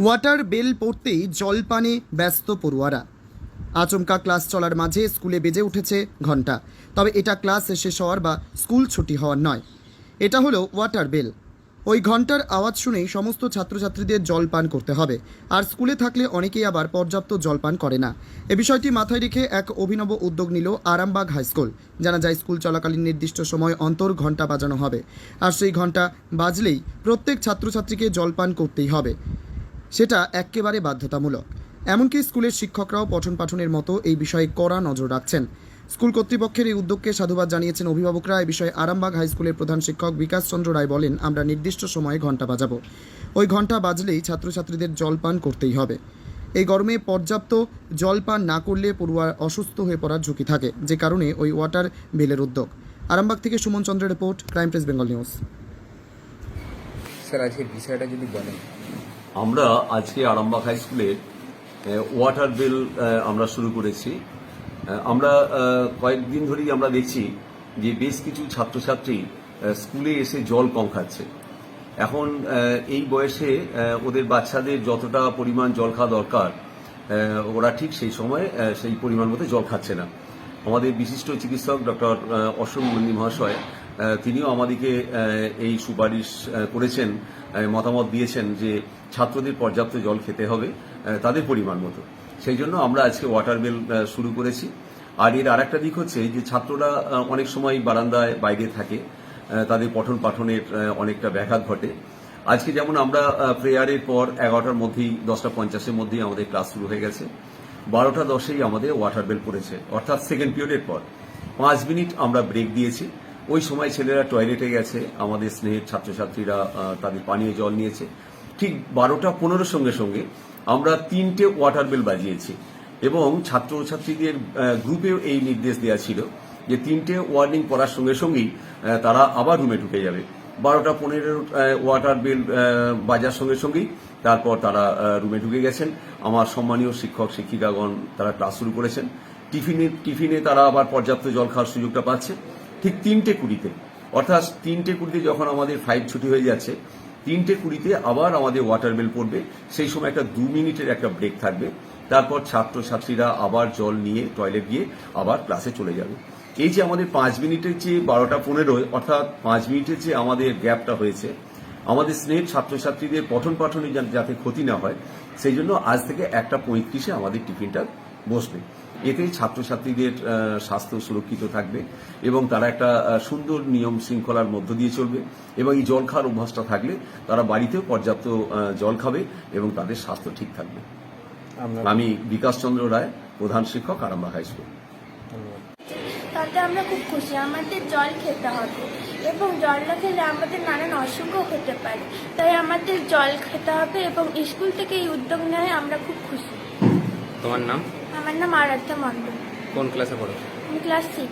Water bell পড়তেই জলপানে ব্যস্ত পড়ুয়ারা। আচমকা ক্লাস চলার মাঝে স্কুলে বেজে উঠেছে ঘন্টা। তবে এটা ক্লাস শেষ হওয়ার বা স্কুল ছুটি হওয়ার নয়, এটা হলো ওয়াটার বেল। ওই ঘন্টার আওয়াজ শুনেই সমস্ত ছাত্রছাত্রীদের জল পান করতে হবে। আর স্কুলে থাকলে অনেকেই আবার পর্যাপ্ত জল পান করে না। এ বিষয়টি মাথায় রেখে এক অভিনব উদ্যোগ নিল আরামবাগ হাই স্কুল। জানা যায়, স্কুল চলাকালীন নির্দিষ্ট সময় অন্তর ঘন্টা বাজানো হবে, আর সেই ঘন্টা বাজলেই প্রত্যেক ছাত্রছাত্রীকে জল পান করতেই হবে। সেটা একেবারে বাধ্যতামূলক। এমনকি স্কুলের শিক্ষকরাও পঠন পাঠনের মতো এই বিষয়ে কড়া নজর রাখছেন। স্কুল কর্তৃপক্ষের এই উদ্যোগকে সাধুবাদ জানিয়েছেন অভিভাবকরা। এই বিষয়ে আরামবাগ হাই স্কুলের প্রধান শিক্ষক বিকাশ চন্দ্র রায় বলেন, আমরা নির্দিষ্ট সময়ে ঘন্টা বাজাবো। ওই ঘন্টা বাজলেই ছাত্রছাত্রীদের জল পান করতেই হবে। এই গরমে পর্যাপ্ত জল পান না করলে পড়ুয়া অসুস্থ হয়ে পড়ার ঝুঁকি থাকে, যে কারণে ওই ওয়াটার বেলের উদ্যোগ। আরামবাগ থেকে সুমন চন্দ্রের report, crime press Bengal news. Sir, আজকের বিষয়টা যদি বলেন। আমরা আজকে আরামবাগ হাই স্কুলের ওয়াটার বেল আমরা শুরু করেছি। আমরা কয়েকদিন ধরেই আমরা দেখছি যে বেশ কিছু ছাত্রছাত্রী স্কুলে এসে জল কম খাচ্ছে। এখন এই বয়সে ওদের বাচ্চাদের যতটা পরিমাণ জল খাওয়া দরকার, ওরা ঠিক সেই সময় সেই পরিমাণ মতো জল খাচ্ছে না। আমাদের বিশিষ্ট চিকিৎসক ডক্টর অশোক নন্দী মহাশয়, তিনিও আমাদেরকে এই সুপারিশ করেছেন, মতামত দিয়েছেন যে ছাত্রদের পর্যাপ্ত জল খেতে হবে তাদের পরিমাণ মতো। সেই জন্য আমরা আজকে ওয়াটার বেল শুরু করেছি। আর এর আরেকটা দিক হচ্ছে যে ছাত্ররা অনেক সময় বারান্দায় বাইরে থাকে, তাদের পঠন পাঠনের অনেকটা ব্যাঘাত ঘটে। আজকে যেমন আমরা প্রেয়ারের পর 11টার মধ্যেই 10:50-এর মধ্যেই আমাদের ক্লাস শুরু হয়ে গেছে। 12:10-এই আমাদের ওয়াটার বেল পড়েছে, অর্থাৎ সেকেন্ড পিরিয়ডের পর 5 মিনিট আমরা ব্রেক দিয়েছি। ওই সময় ছেলেরা টয়লেটে গেছে, আমাদের স্নেহের ছাত্রছাত্রীরা তাদের পানীয় জল নিয়েছে। ঠিক 12:15 সঙ্গে সঙ্গে আমরা 3টে ওয়াটার বেল বাজিয়েছি এবং ছাত্রছাত্রীদের গ্রুপেও এই নির্দেশ দেওয়া ছিল যে 3টে ওয়ার্নিং পড়ার সঙ্গে সঙ্গেই তারা আবার রুমে ঢুকে যাবে। 12:15 ওয়াটার বেল বাজার সঙ্গে সঙ্গেই তারপর তারা রুমে ঢুকে গেছেন। আমার সম্মানীয় শিক্ষক শিক্ষিকাগণ তারা ক্লাস শুরু করেছেন। টিফিনে তারা আবার পর্যাপ্ত জল খাওয়ার সুযোগটা পাচ্ছে। ঠিক 3:20-তে, অর্থাৎ 3:20-তে যখন আমাদের 5 ছুটি হয়ে যাচ্ছে, 3:20-তে আবার আমাদের ওয়াটার বেল পড়বে। সেই সময় একটা 2 মিনিটের একটা ব্রেক থাকবে। তারপর ছাত্রছাত্রীরা আবার জল নিয়ে টয়লেট গিয়ে আবার ক্লাসে চলে যাবে। এই যে আমাদের 5 মিনিটের যে 12:15, অর্থাৎ 5 মিনিটের যে আমাদের গ্যাপটা হয়েছে, আমাদের স্নেহের ছাত্রছাত্রীদের পঠন পাঠনে যাতে ক্ষতি না হয়, সেই জন্য আজ থেকে 1:35-এ আমাদের টিফিনটা বসবে। এতে ছাত্রছাত্রীদের স্বাস্থ্য সুরক্ষিত থাকবে এবং তারা একটা সুন্দর নিয়ম শৃঙ্খলার মধ্য দিয়ে চলবে এবং এই জল খাওয়ার অভ্যাসটা থাকলে তারা বাড়িতেও পর্যাপ্ত জল খাবে এবং তাদের স্বাস্থ্য ঠিক থাকবে। আমি বিকাশ চন্দ্র রায়, প্রধান শিক্ষক, আরামবাগ হাই স্কুল। তাতে আমরা খুব খুশি। আমাদের জল খেতে হবে এবং জল না খেলে আমাদের নানান অসুখও হতে পারে, তাই আমাদের জল খেতে হবে এবং স্কুল থেকে এই উদ্যোগ নেয় আমরা খুব খুশি। তোমার নাম? আমার নাম আরাধ্যা মণ্ডল। কোন ক্লাসে পড়ো? আমি ক্লাস 6।